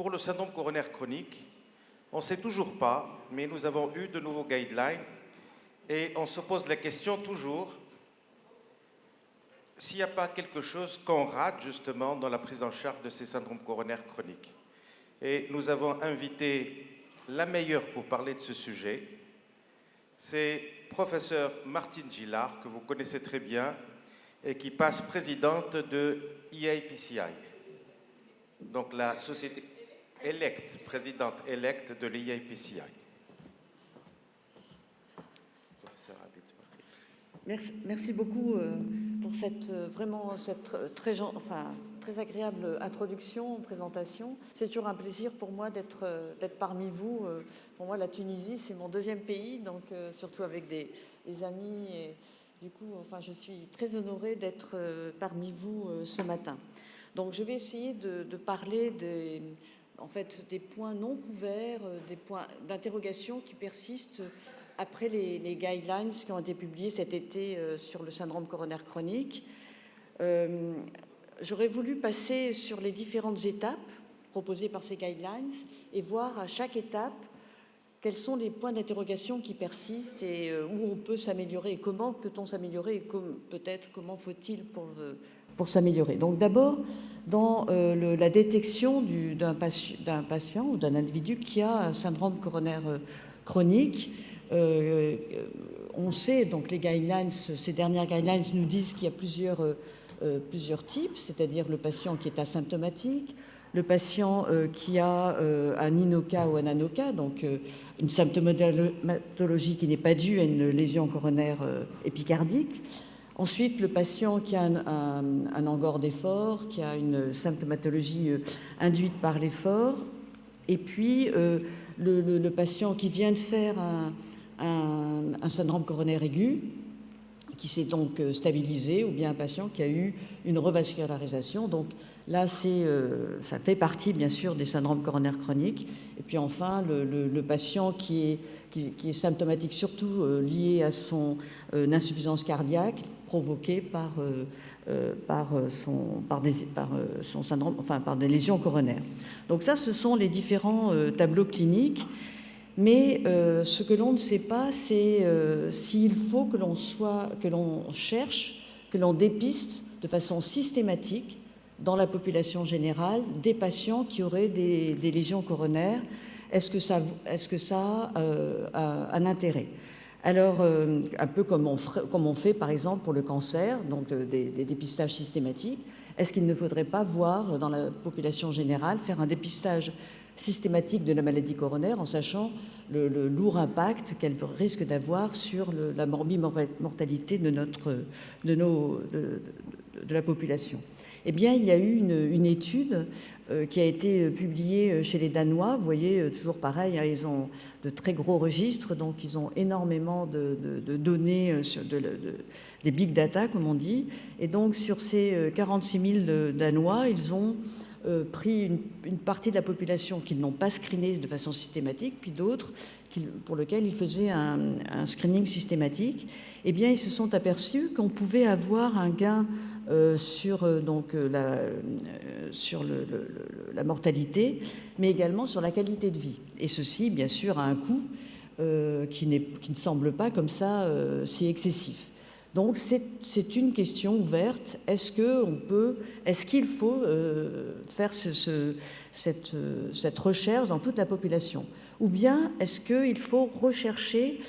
pour le syndrome coronaire chronique, on ne sait toujours pas, mais nous avons eu de nouveaux guidelines et on se pose la question toujours s'il n'y a pas quelque chose qu'on rate justement dans la prise en charge de ces syndromes coronaires chroniques. Et nous avons invité la meilleure pour parler de ce sujet. C'est professeur Martine Gillard, que vous connaissez très bien, et qui passe présidente de EIPCI. Donc la société présidente électe de l'EIPCI. Merci beaucoup pour cette très agréable introduction, présentation. C'est toujours un plaisir pour moi d'être parmi vous. Pour moi, la Tunisie, c'est mon deuxième pays, donc surtout avec des amis. Et du coup, je suis très honorée d'être parmi vous ce matin. Donc, je vais essayer de parler des points non couverts, des points d'interrogation qui persistent après les guidelines qui ont été publiés cet été sur le syndrome coronaire chronique. J'aurais voulu passer sur les différentes étapes proposées par ces guidelines et voir à chaque étape quels sont les points d'interrogation qui persistent et où on peut s'améliorer et comment peut-on s'améliorer et peut-être comment faut-il pour s'améliorer. Donc d'abord, dans la détection d'un patient ou d'un individu qui a un syndrome coronaire chronique, on sait, donc les guidelines, ces dernières guidelines nous disent qu'il y a plusieurs types, c'est-à-dire le patient qui est asymptomatique, le patient qui a un INOCA ou un ANOCA, donc une symptomatologie qui n'est pas due à une lésion coronaire épicardique. Ensuite, le patient qui a un angor d'effort, qui a une symptomatologie induite par l'effort. Et puis, le patient qui vient de faire un syndrome coronaire aigu, qui s'est donc stabilisé, ou bien un patient qui a eu une revascularisation. Donc là, ça fait partie, bien sûr, des syndromes coronaires chroniques. Et puis enfin, le patient qui est symptomatique, surtout lié à son insuffisance cardiaque, provoquée par des lésions coronaires. Donc ça, ce sont les différents tableaux cliniques. Mais ce que l'on ne sait pas, c'est s'il faut que l'on cherche, que l'on dépiste de façon systématique dans la population générale des patients qui auraient des lésions coronaires. Est-ce que ça a un intérêt? Alors, un peu comme on fait par exemple pour le cancer, donc des dépistages systématiques, est-ce qu'il ne faudrait pas voir dans la population générale, faire un dépistage systématique de la maladie coronaire en sachant le lourd impact qu'elle risque d'avoir sur la mortalité de la population? Eh bien, il y a eu une étude qui a été publiée chez les Danois. Vous voyez, toujours pareil, hein, ils ont de très gros registres, donc ils ont énormément de données, des big data, comme on dit. Et donc, sur ces 46 000 Danois, ils ont pris une partie de la population qu'ils n'ont pas screenée de façon systématique, puis d'autres pour lesquels ils faisaient un screening systématique. Eh bien, ils se sont aperçus qu'on pouvait avoir un gain sur la mortalité, mais également sur la qualité de vie. Et ceci, bien sûr, a un coût qui ne semble pas comme ça si excessif. Donc, c'est une question ouverte. Est-ce qu'il faut faire cette recherche dans toute la population? Ou bien est-ce qu'il faut rechercher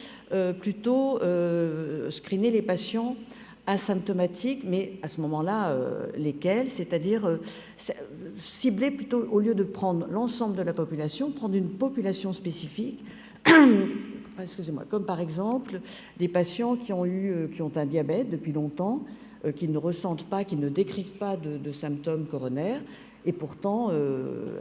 plutôt screener les patients asymptomatiques, mais à ce moment-là, lesquels? C'est-à-dire cibler plutôt, au lieu de prendre l'ensemble de la population, prendre une population spécifique, comme par exemple des patients qui ont un diabète depuis longtemps, qui ne ressentent pas, qui ne décrivent pas de symptômes coronaires. Et pourtant,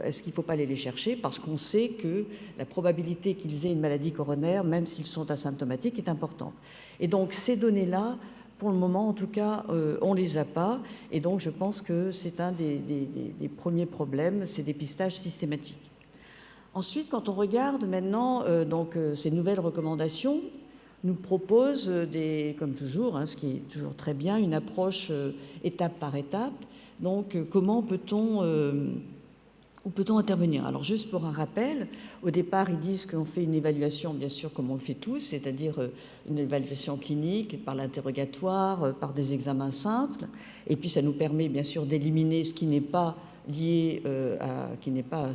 est-ce qu'il ne faut pas aller les chercher? Parce qu'on sait que la probabilité qu'ils aient une maladie coronaire, même s'ils sont asymptomatiques, est importante. Et donc, ces données-là, pour le moment, en tout cas, on ne les a pas. Et donc, je pense que c'est un des premiers problèmes, ces dépistages systématiques. Ensuite, quand on regarde maintenant ces nouvelles recommandations, nous proposent, comme toujours, ce qui est toujours très bien, une approche étape par étape. Donc, comment peut-on Où peut-on intervenir? Alors, juste pour un rappel, au départ, ils disent qu'on fait une évaluation, bien sûr, comme on le fait tous, c'est-à-dire une évaluation clinique par l'interrogatoire, par des examens simples. Et puis, ça nous permet, bien sûr, d'éliminer ce qui n'est pas lié qui n'est pas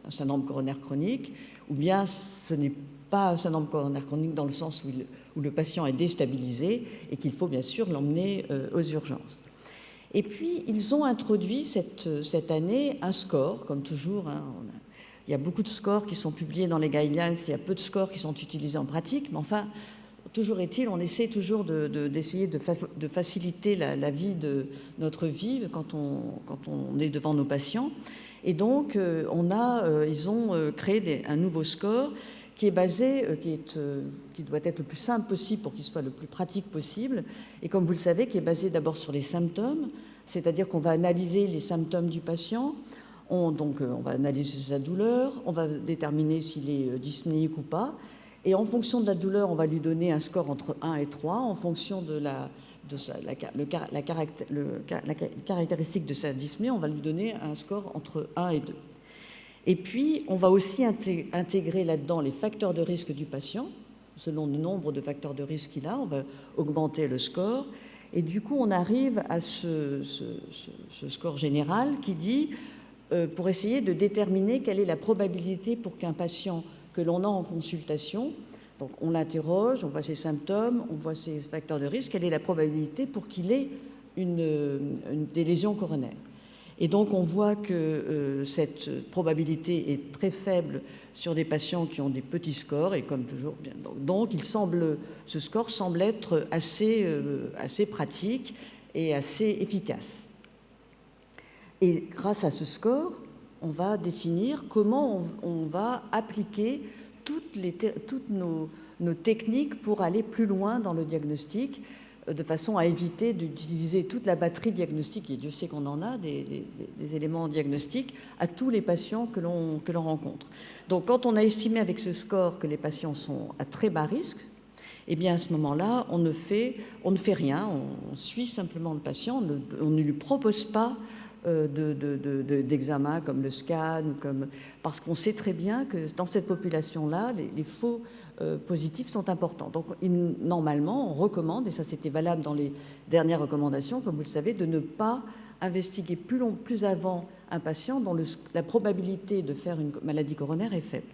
un syndrome coronaire chronique, ou bien ce n'est pas un syndrome coronaire chronique dans le sens où le patient est déstabilisé et qu'il faut, bien sûr, l'emmener aux urgences. Et puis, ils ont introduit cette année un score, comme toujours. Hein, il y a beaucoup de scores qui sont publiés dans les guidelines, il y a peu de scores qui sont utilisés en pratique, mais enfin, toujours est-il, on essaie toujours d'essayer de faciliter la vie de notre vie quand on est devant nos patients. Et donc, ils ont créé un nouveau score qui est basé, qui doit être le plus simple possible pour qu'il soit le plus pratique possible, et comme vous le savez, qui est basé d'abord sur les symptômes, c'est-à-dire qu'on va analyser les symptômes du patient, on va analyser sa douleur, on va déterminer s'il est dyspnéique ou pas, et en fonction de la douleur, on va lui donner un score entre 1 et 3, en fonction de la caractéristique de sa dyspnée, on va lui donner un score entre 1 et 2. Et puis, on va aussi intégrer là-dedans les facteurs de risque du patient. Selon le nombre de facteurs de risque qu'il a, on va augmenter le score. Et du coup, on arrive à ce score général qui dit, pour essayer de déterminer quelle est la probabilité pour qu'un patient que l'on a en consultation, donc on l'interroge, on voit ses symptômes, on voit ses facteurs de risque, quelle est la probabilité pour qu'il ait des lésions coronaires. Et donc, on voit que cette probabilité est très faible sur des patients qui ont des petits scores, et comme toujours, donc ce score semble être assez pratique et assez efficace. Et grâce à ce score, on va définir comment on va appliquer toutes nos techniques pour aller plus loin dans le diagnostic, de façon à éviter d'utiliser toute la batterie diagnostique, et Dieu sait qu'on en a, des éléments diagnostiques, à tous les patients que l'on rencontre. Donc, quand on a estimé avec ce score que les patients sont à très bas risque, eh bien, à ce moment-là, on ne fait rien, on suit simplement le patient, on ne lui propose pas d'examen comme le scan, parce qu'on sait très bien que dans cette population-là, les faux positifs sont importants. Donc, normalement, on recommande, et ça c'était valable dans les dernières recommandations, comme vous le savez, de ne pas investiguer plus avant un patient dont la probabilité de faire une maladie coronaire est faible.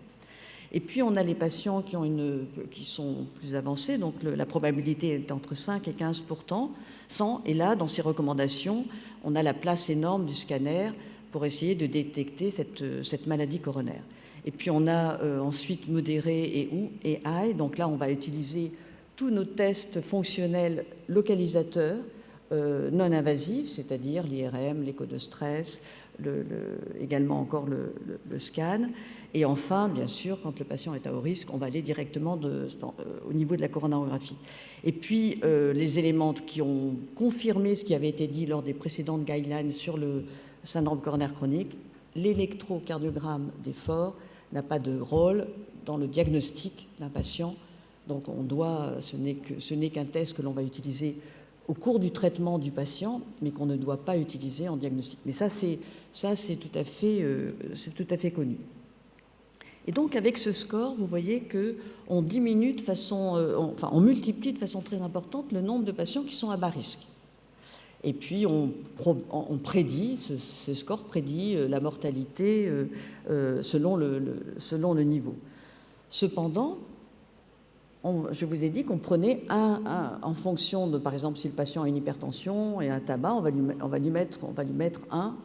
Et puis, on a les patients qui sont plus avancés, donc la probabilité est entre 5 et 15%, et là, dans ces recommandations, on a la place énorme du scanner pour essayer de détecter cette maladie coronaire. Et puis, on a ensuite modéré et high, donc là, on va utiliser tous nos tests fonctionnels localisateurs non invasifs, c'est-à-dire l'IRM, l'écho de stress, également encore le scan. Et enfin, bien sûr, quand le patient est à haut risque, on va aller directement au niveau de la coronarographie. Et puis, les éléments qui ont confirmé ce qui avait été dit lors des précédentes guidelines sur le syndrome coronaire chronique, l'électrocardiogramme d'effort n'a pas de rôle dans le diagnostic d'un patient. Donc, ce n'est qu'un test que l'on va utiliser au cours du traitement du patient, mais qu'on ne doit pas utiliser en diagnostic. Mais ça, c'est tout à fait connu. Et donc, avec ce score, vous voyez qu'on diminue on multiplie de façon très importante le nombre de patients qui sont à bas risque. Et puis, on prédit, ce score prédit la mortalité selon le niveau. Cependant, je vous ai dit qu'on prenait en fonction de, par exemple, si le patient a une hypertension et un tabac, on va lui mettre un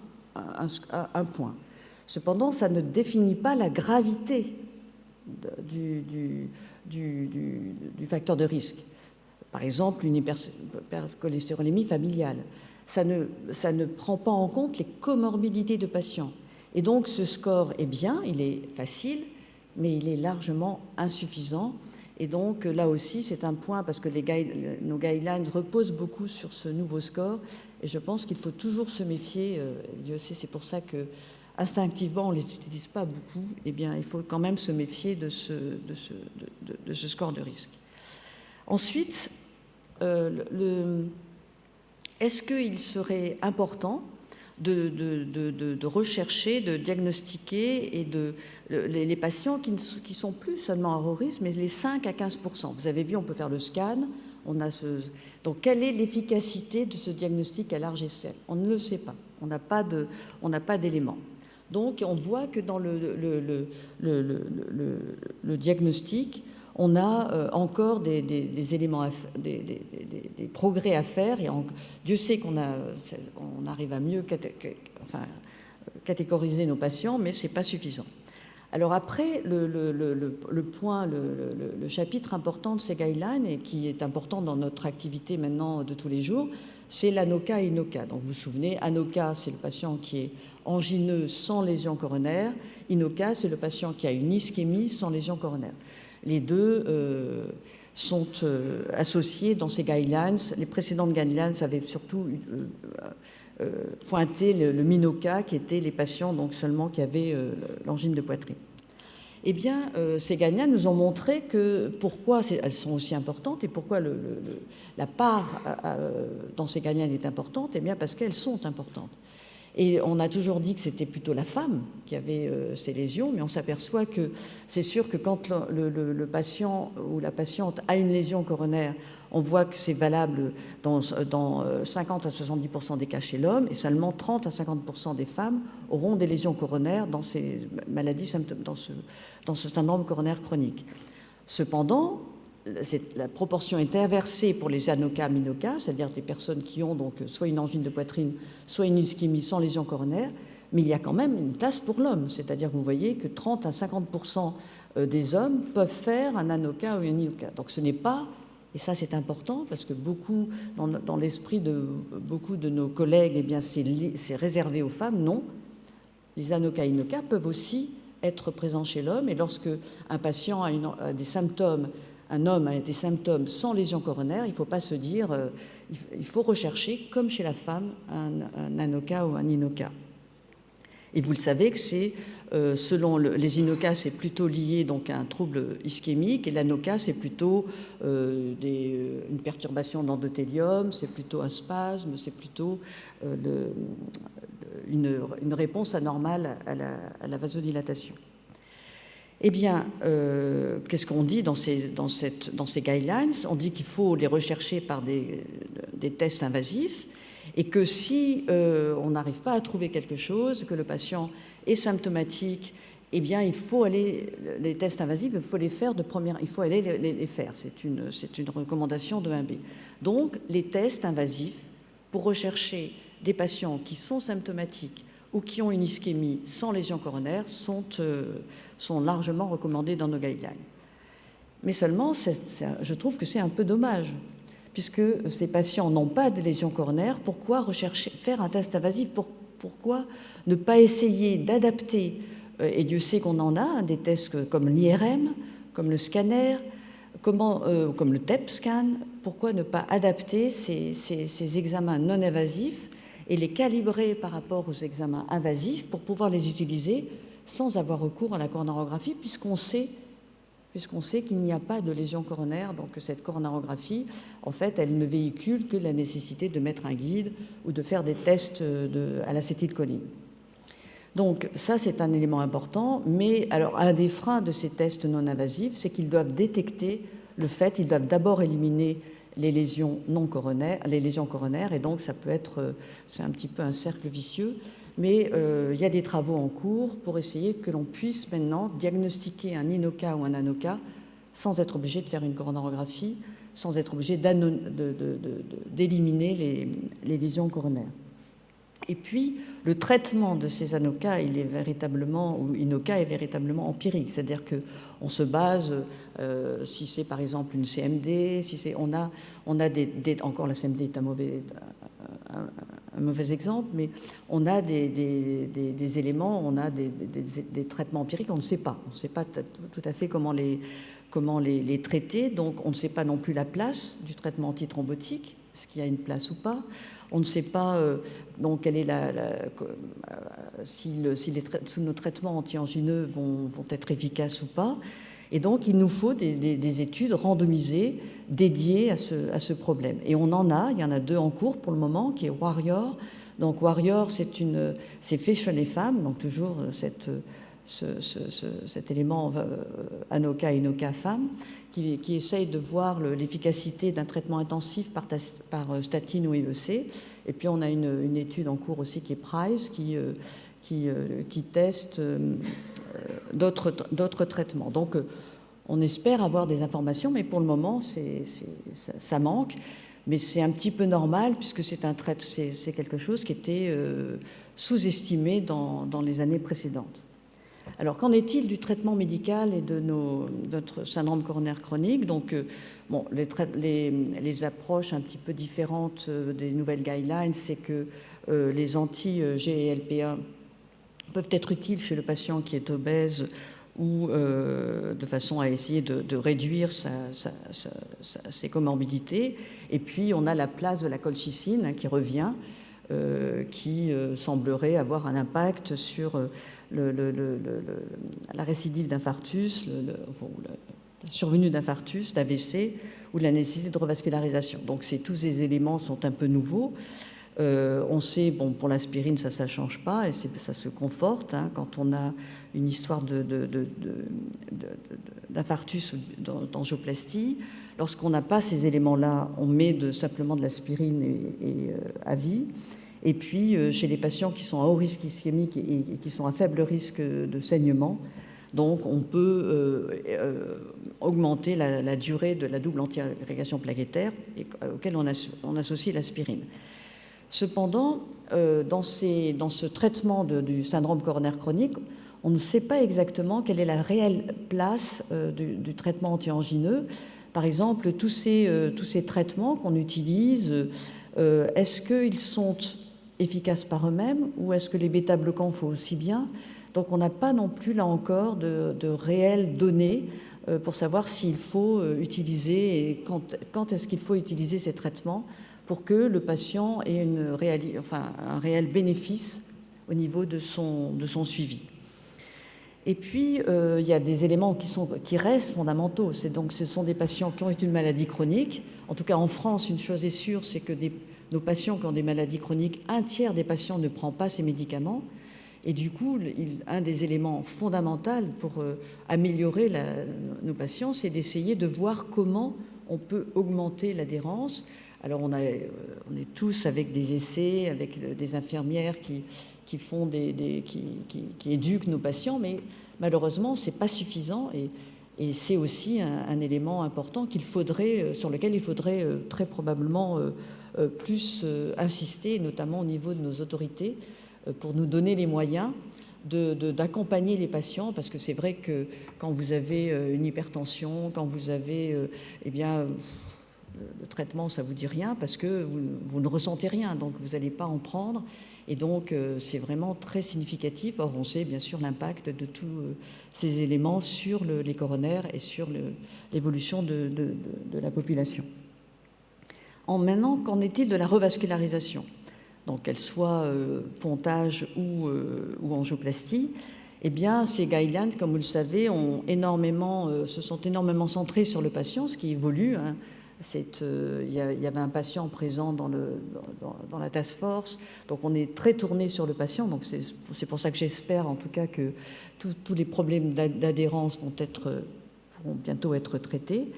point. Cependant, ça ne définit pas la gravité du facteur de risque. Par exemple, une hypercholestérolémie familiale. Ça ne prend pas en compte les comorbidités de patients. Et donc, ce score est bien, il est facile, mais il est largement insuffisant. Et donc, là aussi, c'est un point, parce que nos guidelines reposent beaucoup sur ce nouveau score, et je pense qu'il faut toujours se méfier. Dieu sait, c'est pour ça que instinctivement, on ne les utilise pas beaucoup. Eh bien, il faut quand même se méfier de ce score de risque. Ensuite, est-ce qu'il serait important de rechercher, de diagnostiquer et les patients qui sont plus seulement à haut risque, mais les 5 à 15%. Vous avez vu, on peut faire le scan. Donc, quelle est l'efficacité de ce diagnostic à large échelle? On ne le sait pas. On n'a pas d'éléments. Donc, on voit que dans le diagnostic, on a encore des éléments, des progrès à faire. Et Dieu sait qu'on arrive à mieux catégoriser nos patients, mais ce n'est pas suffisant. Alors après, le chapitre important de ces guidelines, et qui est important dans notre activité maintenant de tous les jours, c'est l'ANOCA et INOCA. Donc vous vous souvenez, ANOCA, c'est le patient qui est angineux sans lésion coronaire. INOCA, c'est le patient qui a une ischémie sans lésion coronaire. Les deux sont associés dans ces guidelines. Les précédentes guidelines avaient surtout pointé le MINOCA, qui étaient les patients donc seulement qui avaient l'angine de poitrine. Eh bien, ces guidelines nous ont montré pourquoi elles sont aussi importantes et pourquoi la part dans ces guidelines est importante. Eh bien, parce qu'elles sont importantes. Et on a toujours dit que c'était plutôt la femme qui avait ces lésions, mais on s'aperçoit que c'est sûr que quand le patient ou la patiente a une lésion coronaire, on voit que c'est valable dans 50 à 70% des cas chez l'homme, et seulement 30 à 50% des femmes auront des lésions coronaires dans ces maladies, dans ce syndrome coronaire chronique. Cependant, la proportion est inversée pour les ANOCA, MINOCA, c'est-à-dire des personnes qui ont donc soit une angine de poitrine, soit une ischémie sans lésion coronaire, mais il y a quand même une place pour l'homme, c'est-à-dire que vous voyez que 30 à 50% des hommes peuvent faire un ANOCA ou un INOCA. Donc ce n'est pas, et ça c'est important parce que beaucoup, dans l'esprit de beaucoup de nos collègues, eh bien c'est réservé aux femmes, non. Les ANOCA et INOCA peuvent aussi être présents chez l'homme, et lorsque un patient a des symptômes, un homme a des symptômes sans lésion coronaire, il ne faut pas se dire, il faut rechercher, comme chez la femme, un ANOCA ou un INOCA. Et vous le savez que c'est, selon les INOCA, c'est plutôt lié donc, à un trouble ischémique, et l'ANOCA, c'est plutôt une perturbation de l'endothélium, c'est plutôt un spasme, c'est plutôt une réponse anormale à la vasodilatation. Eh bien, qu'est-ce qu'on dit dans ces guidelines? On dit qu'il faut les rechercher par des tests invasifs, et que si on n'arrive pas à trouver quelque chose, que le patient est symptomatique, eh bien, il faut aller, les tests invasifs, il faut les faire il faut aller les faire. C'est une recommandation de 1B. Donc, les tests invasifs pour rechercher des patients qui sont symptomatiques ou qui ont une ischémie sans lésion coronaire sont largement recommandés dans nos guidelines. Mais seulement, je trouve que c'est un peu dommage, puisque ces patients n'ont pas de lésion coronaire. Pourquoi faire un test invasif? Pourquoi ne pas essayer d'adapter, et Dieu sait qu'on en a, des tests comme l'IRM, comme le scanner, comme le TEP scan? Pourquoi ne pas adapter ces examens non invasifs et les calibrer par rapport aux examens invasifs pour pouvoir les utiliser sans avoir recours à la coronarographie, puisqu'on sait qu'il n'y a pas de lésion coronaire, donc cette coronarographie, en fait, elle ne véhicule que la nécessité de mettre un guide ou de faire des tests à l'acétylcholine. Donc ça, c'est un élément important, mais alors un des freins de ces tests non invasifs, c'est qu'ils doivent détecter ils doivent d'abord éliminer les lésions non coronaires, les lésions coronaires, et donc ça peut être, c'est un petit peu un cercle vicieux, mais il y a des travaux en cours pour essayer que l'on puisse maintenant diagnostiquer un INOCA ou un ANOCA sans être obligé de faire une coronarographie, sans être obligé d'éliminer les lésions coronaires. Et puis, le traitement de ces ANOCA, ou INOCA est véritablement empirique, c'est-à-dire qu'on se base, si c'est par exemple une CMD, on a encore la CMD est un mauvais exemple, mais on a des éléments, on a des traitements empiriques, on ne sait pas tout à fait comment les traiter, donc on ne sait pas non plus la place du traitement antithrombotique, est-ce qu'il y a une place ou pas. On ne sait pas donc quelle est si nos traitements anti-angineux vont être efficaces ou pas. Et donc, il nous faut des études randomisées dédiées à ce problème. Et il y en a 2 en cours pour le moment, qui est Warrior, Donc Warrior, c'est fait chez les femmes, donc toujours cet élément ANOCA et INOCA femmes, qui essaye de voir l'efficacité d'un traitement intensif par statine ou IEC. Et puis on a une étude en cours aussi qui est PRISE, qui teste d'autres traitements. Donc on espère avoir des informations, mais pour le moment ça manque. Mais c'est un petit peu normal puisque c'est quelque chose qui était sous-estimé dans les années précédentes. Alors, qu'en est-il du traitement médical et de notre syndrome coronaire chronique? Donc, bon, les approches un petit peu différentes des nouvelles guidelines, c'est que les anti-GLP1 peuvent être utiles chez le patient qui est obèse ou de façon à essayer de réduire ses comorbidités. Et puis, on a la place de la colchicine qui revient, qui semblerait avoir un impact sur la récidive d'infarctus, la survenue d'infarctus, d'AVC ou la nécessité de revascularisation. Donc tous ces éléments sont un peu nouveaux. On sait, bon, pour l'aspirine, ça ne change pas et ça se conforte hein, quand on a une histoire d'infarctus ou d'angioplastie. Lorsqu'on n'a pas ces éléments-là, on met simplement de l'aspirine à vie. Et puis, chez les patients qui sont à haut risque ischémique et qui sont à faible risque de saignement, donc on peut augmenter la durée de la double anti-agrégation plaquettaire auquel on associe l'aspirine. Cependant, dans ce traitement du syndrome coronaire chronique, on ne sait pas exactement quelle est la réelle place du traitement anti-angineux. Par exemple, tous ces traitements qu'on utilise, est-ce qu'ils sont efficaces par eux-mêmes ou est-ce que les bêta-bloquants font aussi bien? Donc on n'a pas non plus là encore de réelles données pour savoir s'il faut utiliser et quand est-ce qu'il faut utiliser ces traitements pour que le patient ait un réel bénéfice au niveau de son suivi. Et puis, il y a des éléments qui restent fondamentaux. Ce sont des patients qui ont une maladie chronique. En tout cas, en France, une chose est sûre, c'est que nos patients qui ont des maladies chroniques, un tiers des patients ne prend pas ces médicaments. Et du coup, un des éléments fondamentaux pour améliorer nos patients, c'est d'essayer de voir comment on peut augmenter l'adhérence. Alors, on est tous avec des essais, avec des infirmières qui font qui éduquent nos patients, mais malheureusement, ce n'est pas suffisant et c'est aussi un élément important sur lequel il faudrait très probablement plus insister, notamment au niveau de nos autorités, pour nous donner les moyens d'accompagner les patients, parce que c'est vrai que quand vous avez une hypertension, quand vous avez le traitement, ça ne vous dit rien parce que vous ne ressentez rien, donc vous n'allez pas en prendre. Et donc, c'est vraiment très significatif. Or, on sait bien sûr l'impact de tous ces éléments sur les coronaires et sur l'évolution de la population. Maintenant, qu'en est-il de la revascularisation? Donc, qu'elle soit pontage ou angioplastie, eh bien, ces guidelines, comme vous le savez, se sont énormément centrés sur le patient, ce qui évolue. Hein. Il y avait un patient présent dans la task force, donc on est très tourné sur le patient. Donc c'est pour ça que j'espère en tout cas que tous les problèmes d'adhérence pourront bientôt être traités.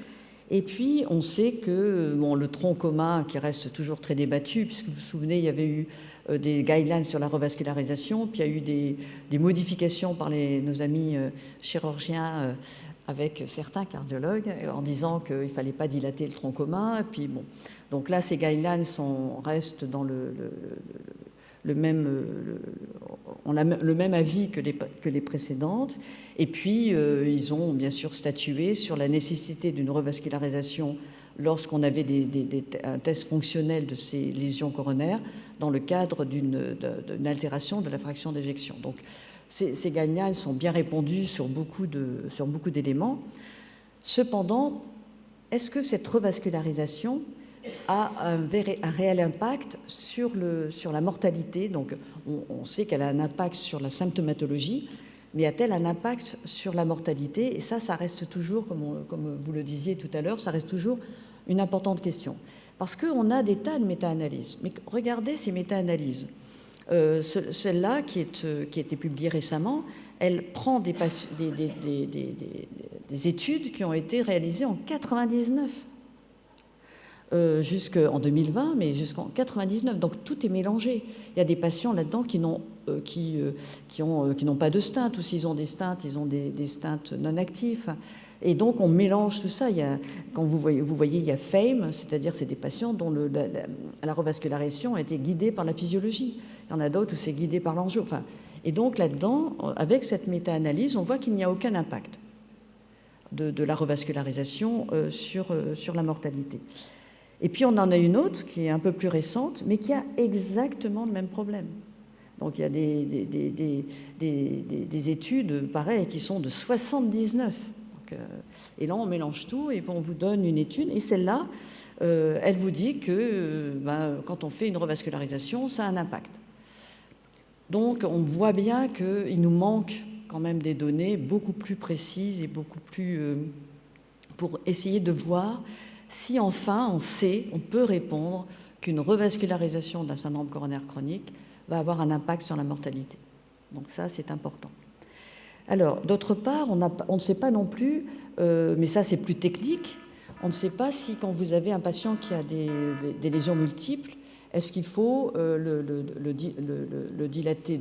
Et puis on sait que le tronc commun qui reste toujours très débattu, puisque vous vous souvenez, il y avait eu des guidelines sur la revascularisation, puis il y a eu des modifications par nos amis chirurgiens avec certains cardiologues en disant qu'il ne fallait pas dilater le tronc commun. Et puis, bon. Donc là, ces guidelines restent dans le même avis que les précédentes. Et puis, ils ont bien sûr statué sur la nécessité d'une revascularisation lorsqu'on avait un test fonctionnel de ces lésions coronaires dans le cadre d'une altération de la fraction d'éjection. Donc, ces guidelines sont bien répondus sur beaucoup d'éléments. Cependant, est-ce que cette revascularisation a un réel impact sur la mortalité? Donc, on sait qu'elle a un impact sur la symptomatologie, mais a-t-elle un impact sur la mortalité? Et ça reste toujours, comme vous le disiez tout à l'heure, ça reste toujours une importante question. Parce qu'on a des tas de méta-analyses. Mais regardez ces méta-analyses. Celle-là, qui a été publiée récemment, elle prend des études qui ont été réalisées en 99, jusqu'en 2020, mais jusqu'en 99. Donc tout est mélangé. Il y a des patients là-dedans qui n'ont pas de stint, ou s'ils ont des stints, ils ont des stints non actifs. Et donc on mélange tout ça. Quand vous voyez, il y a FAME, c'est-à-dire c'est des patients dont la revascularisation a été guidée par la physiologie. Il y en a d'autres où c'est guidé par l'angios. Enfin, et donc là-dedans, avec cette méta-analyse, on voit qu'il n'y a aucun impact de la revascularisation sur la mortalité. Et puis on en a une autre qui est un peu plus récente, mais qui a exactement le même problème. Donc il y a des études pareilles qui sont de 79. Donc, et là on mélange tout et on vous donne une étude. Et celle-là, elle vous dit que quand on fait une revascularisation, ça a un impact. Donc on voit bien qu'il nous manque quand même des données beaucoup plus précises et beaucoup plus pour essayer de voir si enfin on peut répondre qu'une revascularisation d'un syndrome coronaire chronique va avoir un impact sur la mortalité. Donc ça, c'est important. Alors, d'autre part, on ne sait pas non plus, mais ça c'est plus technique, on ne sait pas si quand vous avez un patient qui a des lésions multiples, est-ce qu'il faut le dilater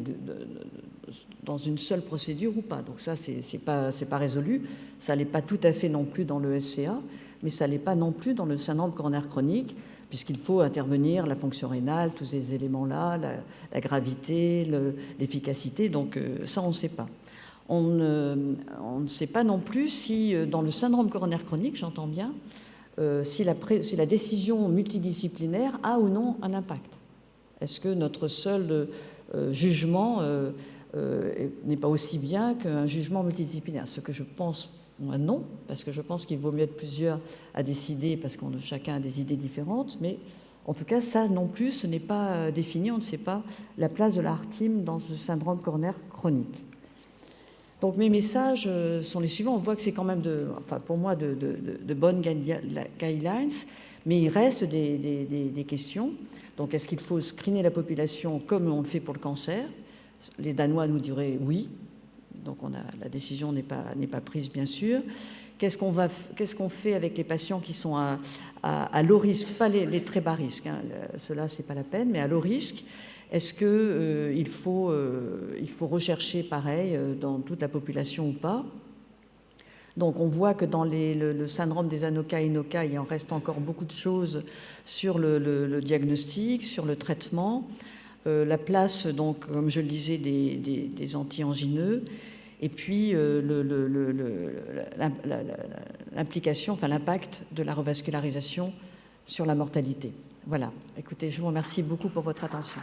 dans une seule procédure ou pas. Donc ça, c'est pas résolu. Ça n'est pas tout à fait non plus dans le SCA, mais ça n'est pas non plus dans le syndrome coronaire chronique, puisqu'il faut intervenir la fonction rénale, tous ces éléments-là, la gravité, l'efficacité. Donc ça, on ne sait pas. On ne sait pas non plus si, dans le syndrome coronaire chronique, j'entends bien, si la décision multidisciplinaire a ou non un impact. Est-ce que notre seul jugement n'est pas aussi bien qu'un jugement multidisciplinaire? Ce que je pense, moi, non, parce que je pense qu'il vaut mieux être plusieurs à décider, parce que chacun a des idées différentes, mais en tout cas, ça non plus, ce n'est pas défini, on ne sait pas la place de la HARTIM dans ce syndrome coronaire chronique. Donc mes messages sont les suivants. On voit que c'est quand même, pour moi, de bonnes guidelines, mais il reste des questions. Donc est-ce qu'il faut screener la population comme on le fait pour le cancer? Les Danois nous diraient oui. Donc la décision n'est pas prise, bien sûr. Qu'est-ce qu'on fait avec les patients qui sont à low risque, pas les très bas risques, hein, ceux-là, c'est pas la peine, mais à low risque? Est-ce qu'il faut rechercher pareil dans toute la population ou pas? Donc on voit que dans le syndrome des ANOCA, il en reste encore beaucoup de choses sur le diagnostic, sur le traitement, la place, donc, comme je le disais, des anti-angineux, et puis l'implication, enfin l'impact de la revascularisation sur la mortalité. Voilà. Écoutez, je vous remercie beaucoup pour votre attention.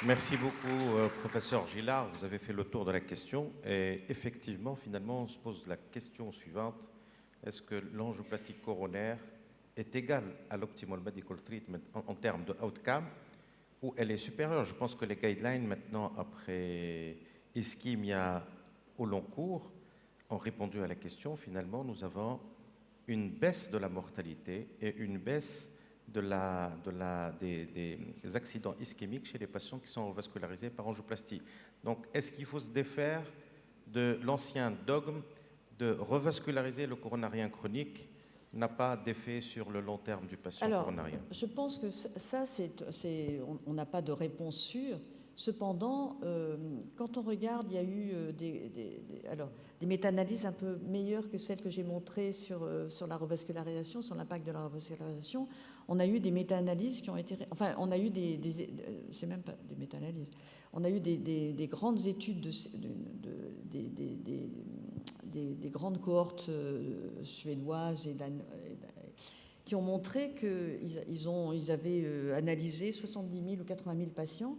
Merci beaucoup, professeur Gillard. Vous avez fait le tour de la question. Et effectivement, finalement, on se pose la question suivante. Est-ce que l'angioplastie coronaire est égale à l'optimal medical treatment en termes de outcome, ou elle est supérieure? Je pense que les guidelines, maintenant, après ischémia au long cours, ont répondu à la question. Finalement, nous avons une baisse de la mortalité et une baisse des accidents ischémiques chez les patients qui sont revascularisés par angioplastie. Donc, est-ce qu'il faut se défaire de l'ancien dogme de revasculariser le coronarien chronique n'a pas d'effet sur le long terme du patient coronarien? Je pense que ça, on n'a pas de réponse sûre. Cependant, quand on regarde, il y a eu des méta-analyses un peu meilleures que celles que j'ai montrées sur la revascularisation, sur l'impact de la revascularisation. On a eu des méta-analyses qui ont été... Enfin, on a eu c'est même pas des méta-analyses. On a eu des grandes études des grandes cohortes suédoises qui ont montré qu'ils avaient analysé 70 000 ou 80 000 patients.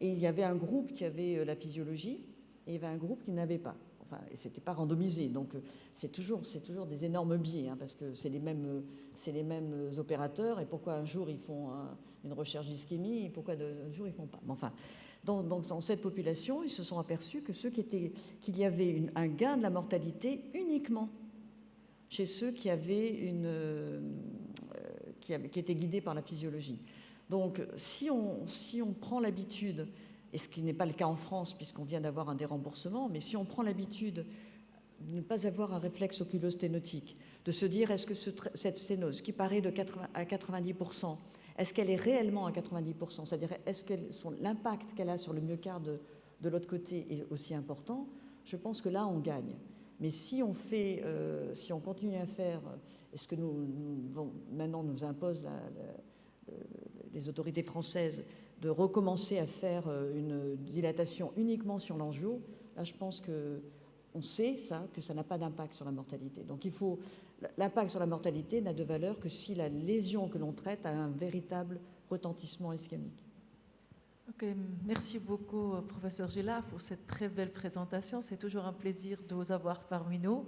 Et il y avait un groupe qui avait la physiologie et il y avait un groupe qui n'avait pas. Enfin, et c'était pas randomisé. Donc c'est toujours des énormes biais, hein, parce que c'est les mêmes opérateurs. Et pourquoi un jour ils font une recherche d'ischémie et pourquoi un jour ils font pas? Enfin, dans cette population, ils se sont aperçus que qu'il y avait un gain de la mortalité uniquement chez ceux qui étaient guidés par la physiologie. Donc, si on prend l'habitude, et ce qui n'est pas le cas en France, puisqu'on vient d'avoir un déremboursement, mais si on prend l'habitude de ne pas avoir un réflexe oculosténotique, de se dire est-ce que cette sténose, qui paraît à 90%, est-ce qu'elle est réellement à 90%? C'est-à-dire, est-ce que l'impact qu'elle a sur le myocarde de l'autre côté est aussi important? Je pense que là, on gagne. Mais si on continue à faire, et ce que maintenant nous impose les autorités françaises, de recommencer à faire une dilatation uniquement sur l'angio, là, je pense qu'on sait que ça n'a pas d'impact sur la mortalité. Donc, l'impact sur la mortalité n'a de valeur que si la lésion que l'on traite a un véritable retentissement ischémique. Ok, merci beaucoup, professeur Gélard, pour cette très belle présentation. C'est toujours un plaisir de vous avoir parmi nous.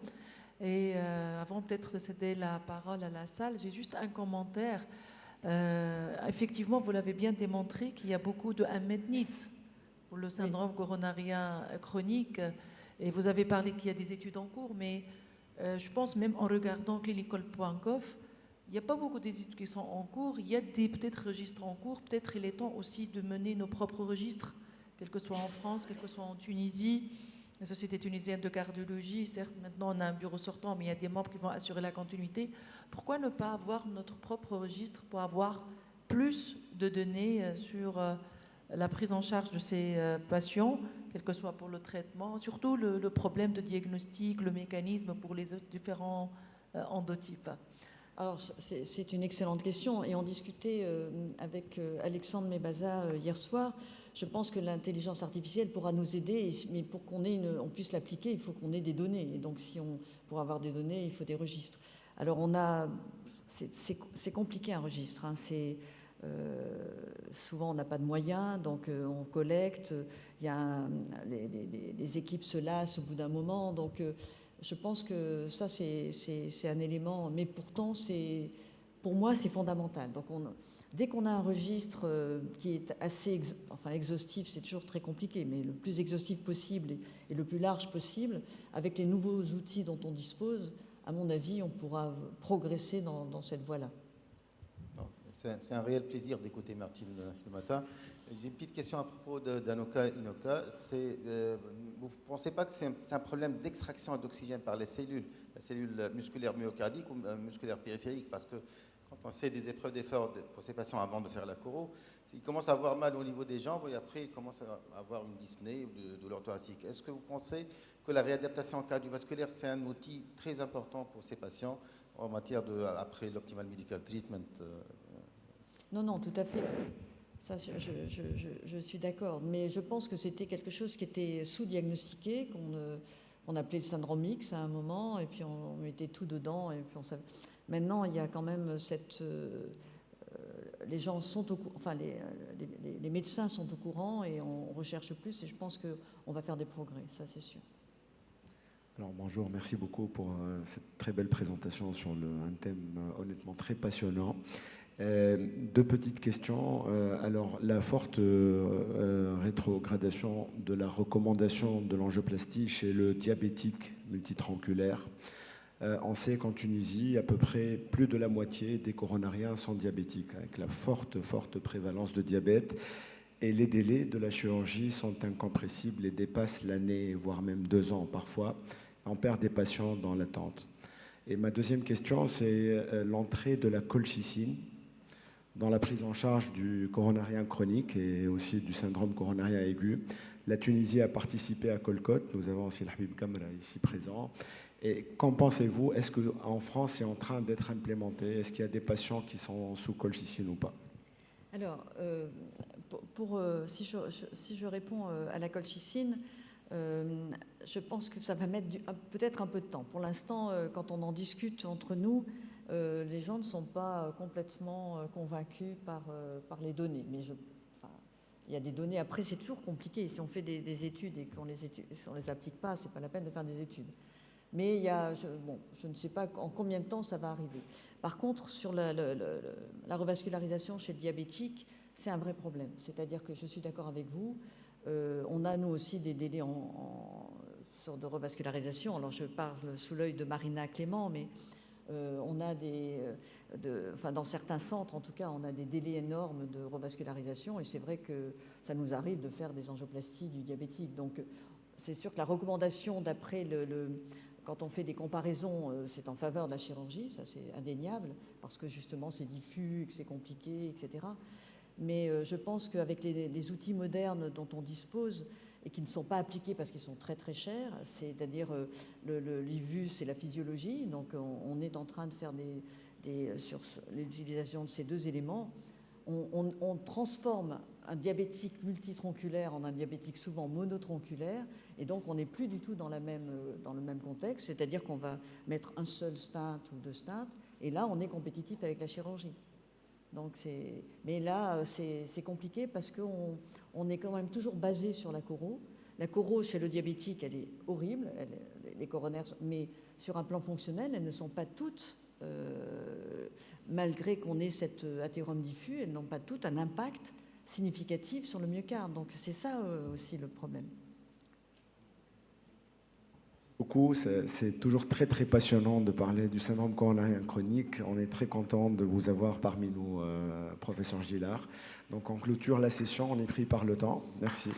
Et avant peut-être de céder la parole à la salle, j'ai juste un commentaire. Effectivement, vous l'avez bien démontré qu'il y a beaucoup de unmet needs pour le syndrome coronarien chronique. Et vous avez parlé qu'il y a des études en cours, mais je pense même en regardant clinical.gov, il n'y a pas beaucoup d'études qui sont en cours. Il y a peut-être registres en cours. Peut-être il est temps aussi de mener nos propres registres, quel que soit en France, quel que soit en Tunisie. La Société tunisienne de cardiologie, certes, maintenant on a un bureau sortant, mais il y a des membres qui vont assurer la continuité. Pourquoi ne pas avoir notre propre registre pour avoir plus de données sur la prise en charge de ces patients, quel que soit pour le traitement, surtout le problème de diagnostic, le mécanisme pour les différents endotypes? Alors, c'est une excellente question. Et on discutait avec Alexandre Mebaza hier soir. Je pense que l'intelligence artificielle pourra nous aider, mais pour on puisse l'appliquer, il faut qu'on ait des données. Et donc, pour avoir des données, il faut des registres. Alors, c'est compliqué un registre. Hein. Souvent, on n'a pas de moyens, donc on collecte. Les équipes se lassent au bout d'un moment. Donc, je pense que ça, c'est un élément, mais pourtant, pour moi, c'est fondamental. Donc, dès qu'on a un registre qui est assez exhaustif, c'est toujours très compliqué, mais le plus exhaustif possible et le plus large possible, avec les nouveaux outils dont on dispose, à mon avis, on pourra progresser dans cette voie-là. C'est un réel plaisir d'écouter Martine le matin. J'ai une petite question à propos d'Anoka Inoka. Vous ne pensez pas que c'est un problème d'extraction d'oxygène par les cellules, la cellule musculaire myocardique ou musculaire périphérique? Parce que quand on fait des épreuves d'effort pour ces patients avant de faire la choro, ils commencent à avoir mal au niveau des jambes et après ils commencent à avoir une dyspnée ou de douleur thoracique. Est-ce que vous pensez que la réadaptation cardiovasculaire, c'est un outil très important pour ces patients en matière après l'optimal medical treatment? Non, tout à fait. Ça, je suis d'accord. Mais je pense que c'était quelque chose qui était sous-diagnostiqué, qu'on appelait le syndrome X à un moment, et puis on mettait tout dedans. Et puis Maintenant, il y a quand même les gens sont au courant, les médecins sont au courant et on recherche plus. Et je pense qu'on va faire des progrès, ça c'est sûr. Alors bonjour, merci beaucoup pour cette très belle présentation sur un thème honnêtement très passionnant. Deux petites questions. Alors, la forte rétrogradation de la recommandation de l'angioplastie chez le diabétique multitronculaire. On sait qu'en Tunisie, à peu près plus de la moitié des coronariens sont diabétiques, avec la forte prévalence de diabète. Et les délais de la chirurgie sont incompressibles et dépassent l'année, voire même 2 ans parfois. On perd des patients dans l'attente. Et ma deuxième question, c'est l'entrée de la colchicine dans la prise en charge du coronarien chronique et aussi du syndrome coronarien aigu. La Tunisie a participé à Colcote. Nous avons aussi Habib Kamra ici présent. Et qu'en pensez-vous? Est-ce qu'en France, c'est en train d'être implémenté? Est-ce qu'il y a des patients qui sont sous colchicine ou pas? Alors, si je réponds à la colchicine, je pense que ça va mettre peut-être un peu de temps. Pour l'instant, quand on en discute entre nous, les gens ne sont pas complètement convaincus par les données. Mais il y a des données. Après, c'est toujours compliqué. Si on fait des études et qu'on les applique pas, c'est pas la peine de faire des études. Mais je ne sais pas en combien de temps ça va arriver. Par contre, sur la revascularisation chez le diabétique, c'est un vrai problème. C'est-à-dire que je suis d'accord avec vous. On a, nous aussi, des délais de revascularisation. Alors, je parle sous l'œil de Marina Clément, mais On a dans certains centres, en tout cas, on a des délais énormes de revascularisation et c'est vrai que ça nous arrive de faire des angioplasties du diabétique. Donc, c'est sûr que la recommandation d'après quand on fait des comparaisons, c'est en faveur de la chirurgie, ça c'est indéniable, parce que justement c'est diffus, que c'est compliqué, etc. Mais je pense qu'avec les outils modernes dont on dispose et qui ne sont pas appliqués parce qu'ils sont très très chers, c'est-à-dire l'IVUS et la physiologie, donc on est en train de faire sur l'utilisation de ces deux éléments, on transforme un diabétique multitronculaire en un diabétique souvent monotronculaire, et donc on n'est plus du tout dans le même contexte, c'est-à-dire qu'on va mettre un seul stent ou deux stents, et là on est compétitif avec la chirurgie. Donc mais là c'est compliqué parce qu'on est quand même toujours basé sur la choro. La choro chez le diabétique, elle est horrible, les coronaires, mais sur un plan fonctionnel, elles ne sont pas toutes, malgré qu'on ait cet athérome diffus, elles n'ont pas toutes un impact significatif sur le myocarde. Donc c'est ça aussi le problème. Beaucoup, c'est toujours très très passionnant de parler du syndrome coronarien chronique. On est très content de vous avoir parmi nous, professeur Gillard. Donc on clôture la session, on est pris par le temps. Merci.